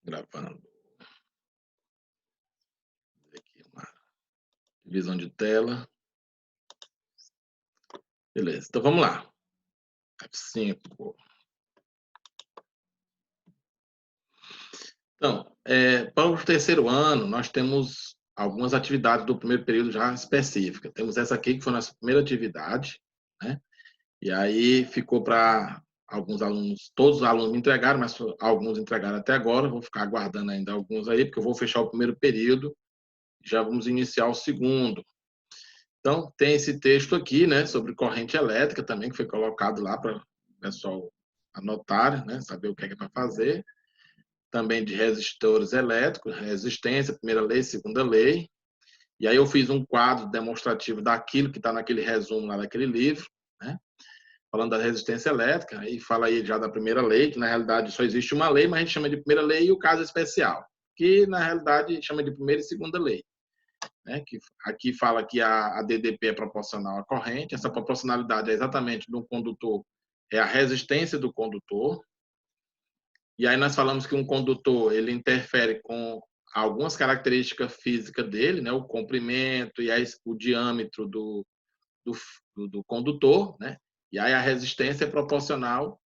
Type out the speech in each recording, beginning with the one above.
Gravando. Aqui uma divisão de tela. Beleza, então vamos lá. F5. Então, para o terceiro ano, nós temos algumas atividades do primeiro período já específicas. Temos essa aqui, que foi a nossa primeira atividade, né? E aí ficou para alguns alunos, todos os alunos me entregaram, mas alguns entregaram até agora. Vou ficar aguardando ainda alguns aí, porque eu vou fechar o primeiro período. Já vamos iniciar o segundo. Então, tem esse texto aqui, né, sobre corrente elétrica também, que foi colocado lá para o pessoal anotar, né, saber o que é para fazer. Também de resistores elétricos, resistência, primeira lei, segunda lei. E aí eu fiz um quadro demonstrativo daquilo que está naquele resumo lá daquele livro, né, falando da resistência elétrica, e fala aí já da primeira lei, que na realidade só existe uma lei, mas a gente chama de primeira lei e o caso especial, que na realidade chama de primeira e segunda lei. Né, que aqui fala que a DDP é proporcional à corrente. Essa proporcionalidade é exatamente do condutor, é a resistência do condutor. E aí nós falamos que um condutor ele interfere com algumas características físicas dele, né, o comprimento e o diâmetro do condutor, né? E aí a resistência é proporcional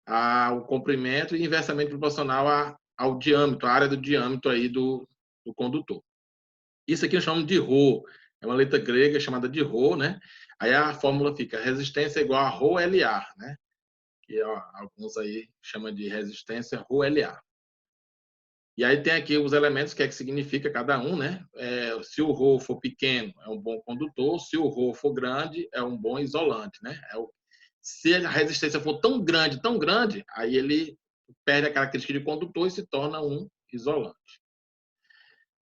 ao comprimento e inversamente proporcional ao diâmetro, a área do diâmetro aí do condutor. Isso aqui eu chamo de Rho, é uma letra grega chamada de Rho, né? Aí a fórmula fica resistência igual a Rho-LA, né? Que ó, alguns aí chamam de resistência Rho-LA. E aí tem aqui os elementos, o que é que significa cada um, né? Se o Rho for pequeno, é um bom condutor. Se o Rho for grande, é um bom isolante, né? Se a resistência for tão grande, aí ele perde a característica de condutor e se torna um isolante.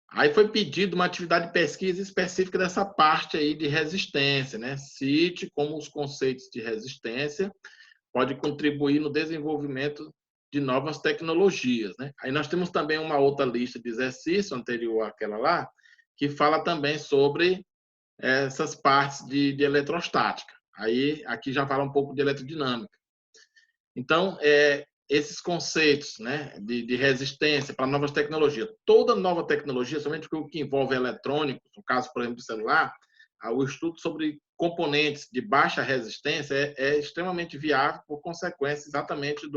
Aí foi pedido uma atividade de pesquisa específica dessa parte aí de resistência, né? Cite como os conceitos de resistência pode contribuir no desenvolvimento de novas tecnologias, né? Aí nós temos também uma outra lista de exercício anterior àquela lá, que fala também sobre essas partes de eletrostática. Aí aqui já fala um pouco de eletrodinâmica. Então, esses conceitos, né, de resistência para novas tecnologias. Toda nova tecnologia, somente o que envolve eletrônicos, no caso, por exemplo, do celular, o estudo sobre componentes de baixa resistência é extremamente viável por consequência exatamente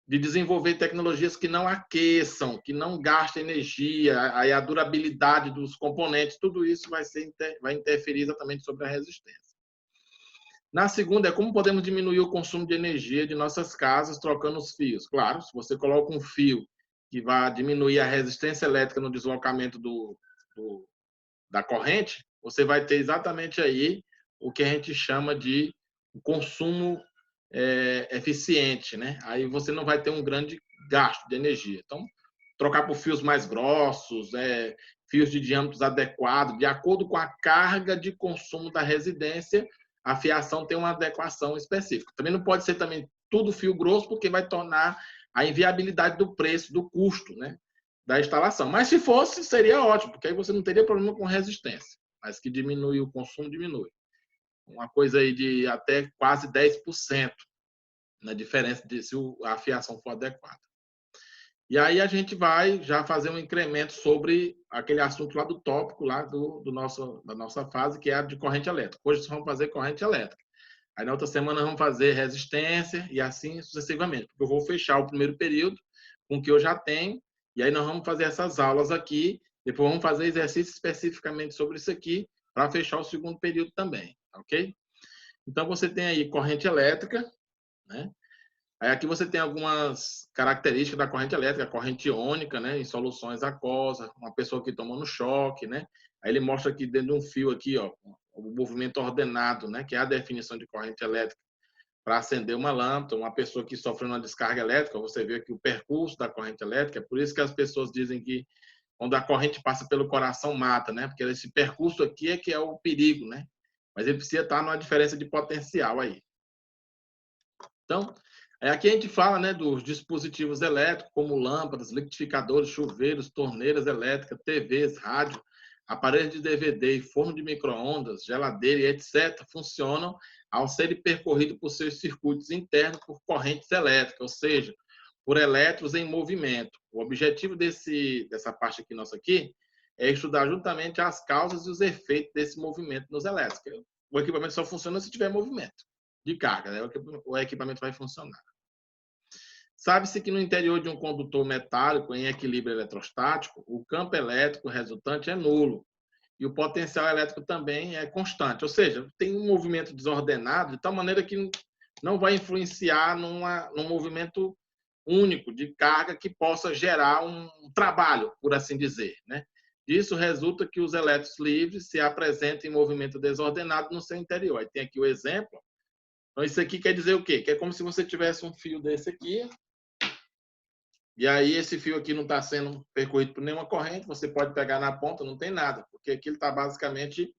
de desenvolver tecnologias que não aqueçam, que não gastem energia, aí a durabilidade dos componentes, tudo isso vai interferir exatamente sobre a resistência. Na segunda é como podemos diminuir o consumo de energia de nossas casas trocando os fios. Claro, se você coloca um fio que vai diminuir a resistência elétrica no deslocamento da corrente, você vai ter exatamente aí o que a gente chama de consumo eficiente, né? Aí você não vai ter um grande gasto de energia. Então, trocar por fios mais grossos, fios de diâmetros adequados, de acordo com a carga de consumo da residência, a fiação tem uma adequação específica. Também não pode ser também tudo fio grosso, porque vai tornar a inviabilidade do preço, do custo, né, da instalação. Mas se fosse, seria ótimo, porque aí você não teria problema com resistência. Mas que diminui o consumo, diminui. Uma coisa aí de até quase 10% na diferença de se a fiação for adequada. E aí a gente vai já fazer um incremento sobre aquele assunto lá do tópico lá da nossa fase, que é a de corrente elétrica. Hoje vamos fazer corrente elétrica. Aí na outra semana vamos fazer resistência e assim sucessivamente. Porque eu vou fechar o primeiro período com o que eu já tenho, e aí nós vamos fazer essas aulas aqui, depois vamos fazer exercício especificamente sobre isso aqui, para fechar o segundo período também, ok? Então você tem aí corrente elétrica, né? Aí aqui você tem algumas características da corrente elétrica, a corrente iônica, né, em soluções aquosas, uma pessoa que tomou no choque, né? Aí ele mostra aqui dentro de um fio aqui, ó, o movimento ordenado, né, que é a definição de corrente elétrica para acender uma lâmpada, uma pessoa que sofreu uma descarga elétrica, você vê aqui o percurso da corrente elétrica, é por isso que as pessoas dizem que quando a corrente passa pelo coração mata, né? Porque esse percurso aqui é que é o perigo, né? Mas ele precisa estar numa diferença de potencial aí. Então, aqui a gente fala, né, dos dispositivos elétricos, como lâmpadas, liquidificadores, chuveiros, torneiras elétricas, TVs, rádio, aparelhos de DVD e forno de micro-ondas, geladeira e etc., funcionam ao serem percorridos por seus circuitos internos por correntes elétricas, ou seja, por elétrons em movimento. O objetivo dessa parte aqui nossa aqui é estudar juntamente as causas e os efeitos desse movimento nos elétrons. O equipamento só funciona se tiver movimento de carga, né? O equipamento vai funcionar. Sabe-se que no interior de um condutor metálico em equilíbrio eletrostático, o campo elétrico resultante é nulo e o potencial elétrico também é constante. Ou seja, tem um movimento desordenado de tal maneira que não vai influenciar num movimento único de carga que possa gerar um trabalho, por assim dizer, né? Disso resulta que os elétrons livres se apresentam em movimento desordenado no seu interior. Aí tem aqui o exemplo. Então, isso aqui quer dizer o quê? Que é como se você tivesse um fio desse aqui, e aí esse fio aqui não está sendo percorrido por nenhuma corrente, você pode pegar na ponta, não tem nada, porque aqui ele está basicamente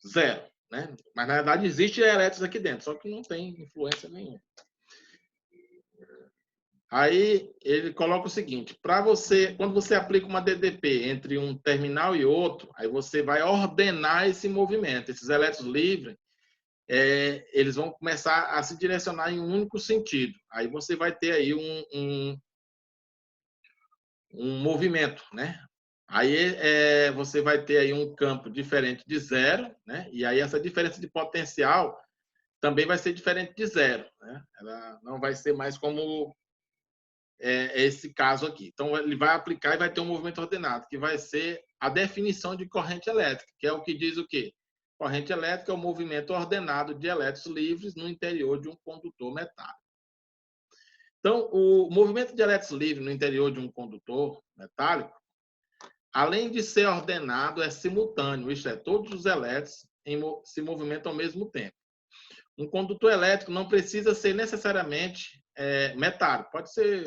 zero, né? Mas, na verdade, existe elétrons aqui dentro, só que não tem influência nenhuma. Aí ele coloca o seguinte, quando você aplica uma DDP entre um terminal e outro, aí você vai ordenar esse movimento. Esses elétrons livres, eles vão começar a se direcionar em um único sentido. Aí você vai ter aí um movimento, né? Aí você vai ter aí um campo diferente de zero, né? E aí essa diferença de potencial também vai ser diferente de zero, né? Ela não vai ser mais como esse caso aqui. Então, ele vai aplicar e vai ter um movimento ordenado, que vai ser a definição de corrente elétrica, que é o que diz o quê? Corrente elétrica é o movimento ordenado de elétrons livres no interior de um condutor metálico. Então, o movimento de elétrons livres no interior de um condutor metálico, além de ser ordenado, é simultâneo, isto é, todos os elétrons se movimentam ao mesmo tempo. Um condutor elétrico não precisa ser necessariamente metálico, pode ser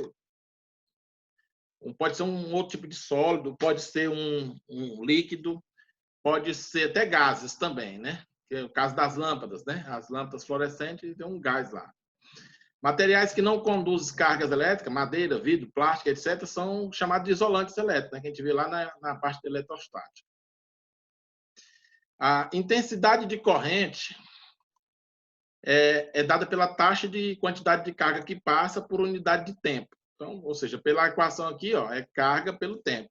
um outro tipo de sólido, pode ser um líquido, pode ser até gases também, né? Que é o caso das lâmpadas, né? As lâmpadas fluorescentes têm um gás lá. Materiais que não conduzem cargas elétricas, madeira, vidro, plástico, etc., são chamados de isolantes elétricos, né? Que a gente vê lá na parte da eletrostática. A intensidade de corrente é dada pela taxa de quantidade de carga que passa por unidade de tempo. Então, ou seja, pela equação aqui, ó, é carga pelo tempo.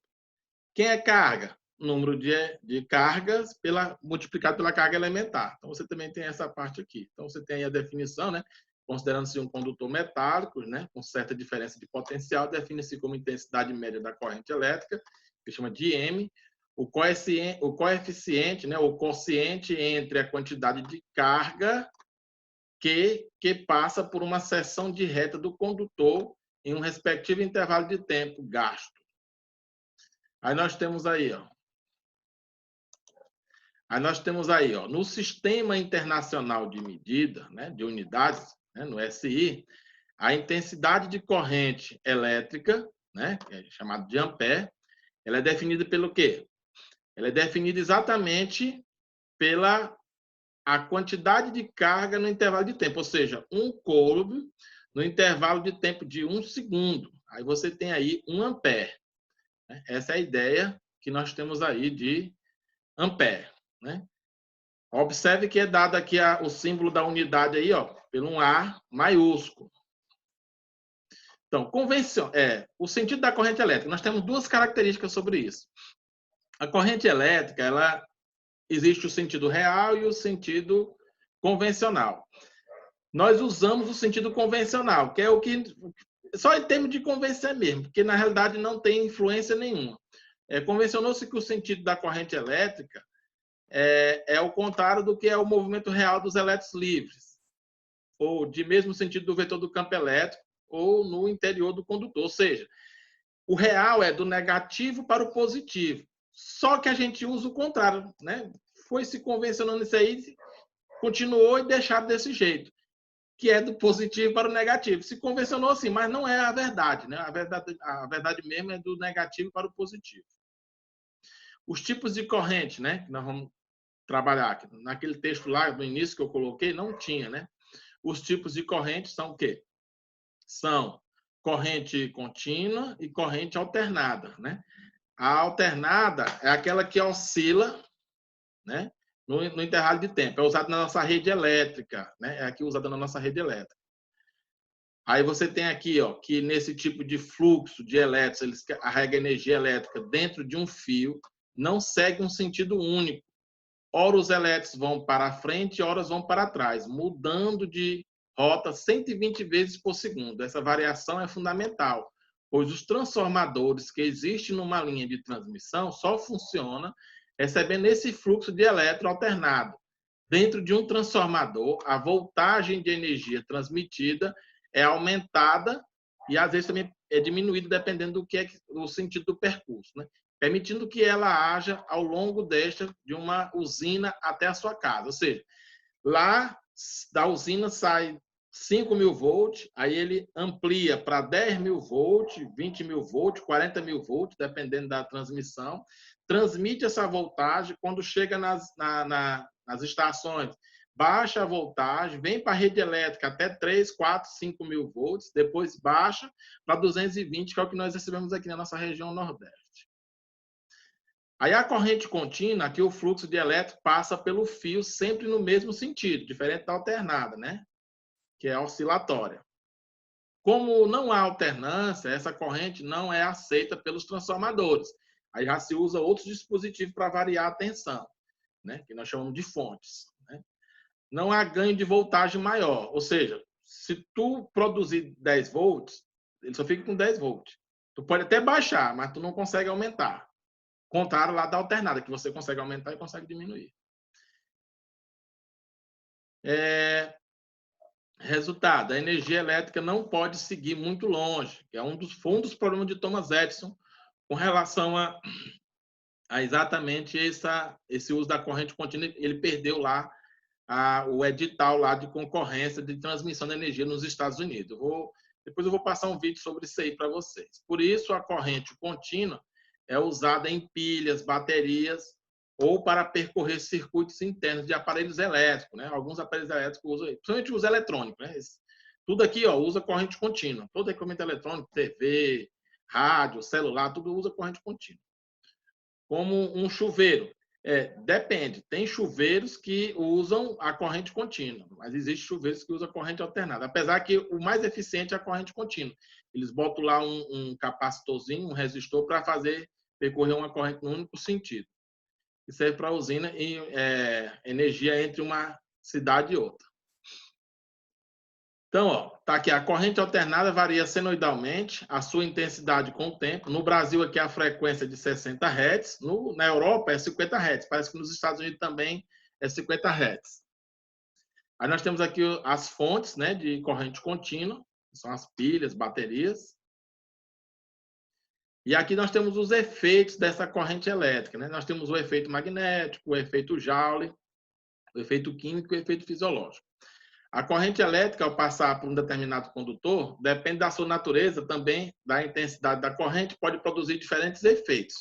Quem é carga? Número de cargas multiplicado pela carga elementar. Então, você também tem essa parte aqui. Então, você tem aí a definição, né? Considerando-se um condutor metálico, né? Com certa diferença de potencial, define-se como intensidade média da corrente elétrica, que chama de M, o coeficiente, né? O quociente entre a quantidade de carga que passa por uma seção de reta do condutor em um respectivo intervalo de tempo gasto. Aí nós temos aí, ó. No Sistema Internacional de Medida, né, de unidades, né, no SI, a intensidade de corrente elétrica, né, que é chamada de ampere, ela é definida pelo quê? Ela é definida exatamente pela a quantidade de carga no intervalo de tempo, ou seja, um coulomb no intervalo de tempo de 1 segundo. Aí você tem aí 1 ampere. Essa é a ideia que nós temos aí de ampere, né? Observe que é dado aqui o símbolo da unidade aí, ó, pelo um A maiúsculo. Então, o sentido da corrente elétrica. Nós temos duas características sobre isso. A corrente elétrica, ela existe o sentido real e o sentido convencional. Nós usamos o sentido convencional, que é o que só em termos de convencer mesmo, porque na realidade não tem influência nenhuma. Convencionou-se que o sentido da corrente elétrica é o contrário do que é o movimento real dos elétrons livres, ou de mesmo sentido do vetor do campo elétrico, ou no interior do condutor. Ou seja, o real é do negativo para o positivo. Só que a gente usa o contrário, né? Foi se convencionando isso aí, continuou e deixaram desse jeito, que é do positivo para o negativo. Se convencionou assim, mas não é a verdade, né? A verdade mesmo é do negativo para o positivo. Os tipos de corrente, né? Que nós vamos trabalhar aqui. Naquele texto lá do início que eu coloquei, não tinha, né? Os tipos de corrente são o quê? São corrente contínua e corrente alternada, né? A alternada é aquela que oscila, né? No intervalo de tempo. É usada na nossa rede elétrica, né? É aqui usada na nossa rede elétrica. Aí você tem aqui, ó, que nesse tipo de fluxo de elétrons, eles carregam energia elétrica dentro de um fio, não segue um sentido único. Ora os elétrons vão para frente, ora vão para trás, mudando de rota 120 vezes por segundo. Essa variação é fundamental, pois os transformadores que existem numa linha de transmissão só funcionam recebendo esse fluxo de elétron alternado. Dentro de um transformador, a voltagem de energia transmitida é aumentada e às vezes também é diminuída dependendo do que é o sentido do percurso, né? Permitindo que ela haja ao longo de uma usina até a sua casa. Ou seja, lá da usina sai 5.000 volts, aí ele amplia para 10.000 volts, 20.000 volts, 40.000 volts, dependendo da transmissão, transmite essa voltagem, quando chega nas estações, baixa a voltagem, vem para a rede elétrica até 3, 4, 5.000 volts, depois baixa para 220, que é o que nós recebemos aqui na nossa região Nordeste. Aí a corrente contínua, aqui o fluxo de elétrico passa pelo fio sempre no mesmo sentido, diferente da alternada, né? Que é a oscilatória. Como não há alternância, essa corrente não é aceita pelos transformadores. Aí já se usa outros dispositivos para variar a tensão, né? Que nós chamamos de fontes, né? Não há ganho de voltagem maior, ou seja, se tu produzir 10 volts, ele só fica com 10 volts. Tu pode até baixar, mas tu não consegue aumentar. Contrário lá da alternada, que você consegue aumentar e consegue diminuir. Resultado, a energia elétrica não pode seguir muito longe, que é um dos problemas de Thomas Edison com relação a exatamente esse uso da corrente contínua. Ele perdeu lá o edital lá de concorrência de transmissão de energia nos Estados Unidos. Depois eu vou passar um vídeo sobre isso aí para vocês. Por isso, a corrente contínua é usada em pilhas, baterias ou para percorrer circuitos internos de aparelhos elétricos, né? Alguns aparelhos elétricos usam, principalmente os eletrônicos, né? Tudo aqui, ó, usa corrente contínua. Todo equipamento eletrônico, TV, rádio, celular, tudo usa corrente contínua. Como um chuveiro. Depende. Tem chuveiros que usam a corrente contínua, mas existem chuveiros que usam a corrente alternada. Apesar que o mais eficiente é a corrente contínua. Eles botam lá um capacitorzinho, um resistor, para fazer percorrer uma corrente no único sentido. Que serve para a usina e energia entre uma cidade e outra. Então, ó, tá aqui, a corrente alternada varia senoidalmente a sua intensidade com o tempo. No Brasil, aqui a frequência é de 60 Hz. Na Europa, é 50 Hz. Parece que nos Estados Unidos também é 50 Hz. Aí nós temos aqui as fontes, né, de corrente contínua, que são as pilhas, baterias. E aqui nós temos os efeitos dessa corrente elétrica, né? Nós temos o efeito magnético, o efeito Joule, o efeito químico e o efeito fisiológico. A corrente elétrica, ao passar por um determinado condutor, depende da sua natureza também, da intensidade da corrente, pode produzir diferentes efeitos.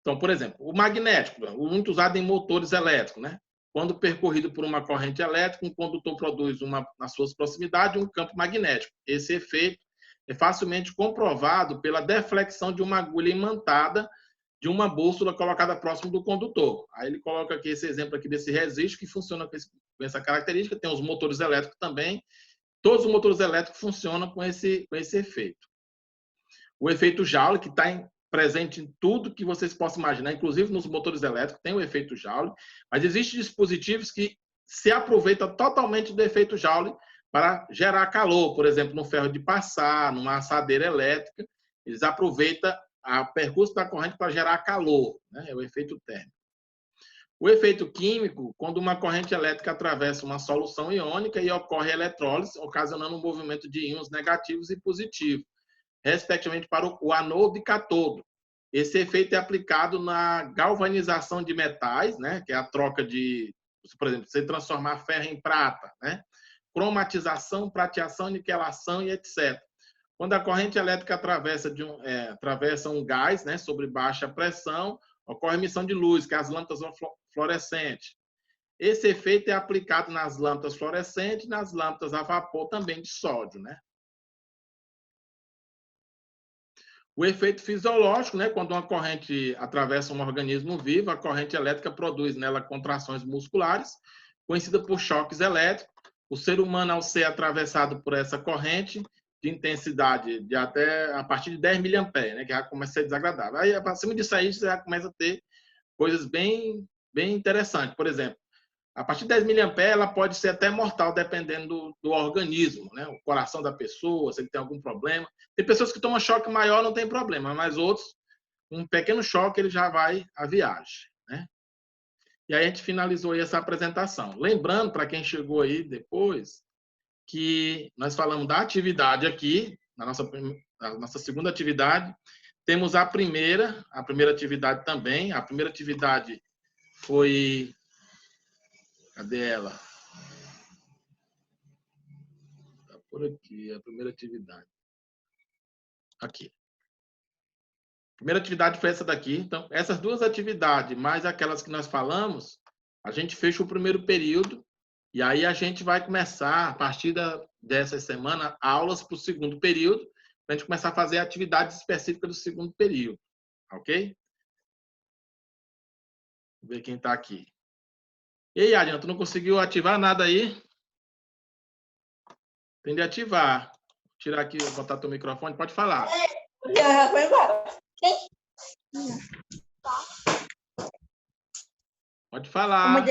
Então, por exemplo, o magnético, muito usado em motores elétricos, né? Quando percorrido por uma corrente elétrica, um condutor produz nas suas proximidades um campo magnético. Esse efeito é facilmente comprovado pela deflexão de uma agulha imantada de uma bússola colocada próximo do condutor. Aí ele coloca aqui esse exemplo aqui desse resistor que funciona com essa característica. Tem os motores elétricos também. Todos os motores elétricos funcionam com esse efeito. O efeito Joule, que está presente em tudo que vocês possam imaginar, inclusive nos motores elétricos, tem o efeito Joule, mas existem dispositivos que se aproveitam totalmente do efeito Joule para gerar calor. Por exemplo, no ferro de passar, numa assadeira elétrica, eles aproveitam o percurso da corrente para gerar calor, né? É o efeito térmico. O efeito químico, quando uma corrente elétrica atravessa uma solução iônica e ocorre eletrólise, ocasionando um movimento de íons negativos e positivos, respectivamente para o anodo e cátodo. Esse efeito é aplicado na galvanização de metais, né? Que é a troca de, por exemplo, você transformar ferro em prata, né? Cromatização, prateação, niquelação e etc. Quando a corrente elétrica atravessa um gás, né, sobre baixa pressão, ocorre emissão de luz, que é as lâmpadas fluorescentes. Esse efeito é aplicado nas lâmpadas fluorescentes e nas lâmpadas a vapor também de sódio, né? O efeito fisiológico, né, quando uma corrente atravessa um organismo vivo, a corrente elétrica produz nela contrações musculares, conhecida por choques elétricos, o ser humano, ao ser atravessado por essa corrente de intensidade de até a partir de 10 miliamperes, né, que já começa a ser desagradável. Aí, acima disso aí, você já começa a ter coisas bem interessantes. Por exemplo, a partir de 10 miliamperes, ela pode ser até mortal, dependendo do organismo, né? O coração da pessoa, se ele tem algum problema. Tem pessoas que tomam choque maior, não tem problema, mas outros, um pequeno choque, ele já vai à viagem, né? E aí a gente finalizou aí essa apresentação. Lembrando, para quem chegou aí depois, que nós falamos da atividade aqui, na nossa segunda atividade. Temos a primeira atividade também. A primeira atividade foi... Cadê ela? Está por aqui, a primeira atividade. Aqui. A primeira atividade foi essa daqui. Então, essas duas atividades, mais aquelas que nós falamos, a gente fecha o primeiro período e aí a gente vai começar, a partir dessa semana, aulas para o segundo período, para a gente começar a fazer atividades específicas do segundo período. Ok? Vamos ver quem está aqui. E aí, Adriano, tu não conseguiu ativar nada aí? Tem de ativar. Vou tirar aqui, vou botar teu microfone, pode falar. Já foi embora. Pode falar.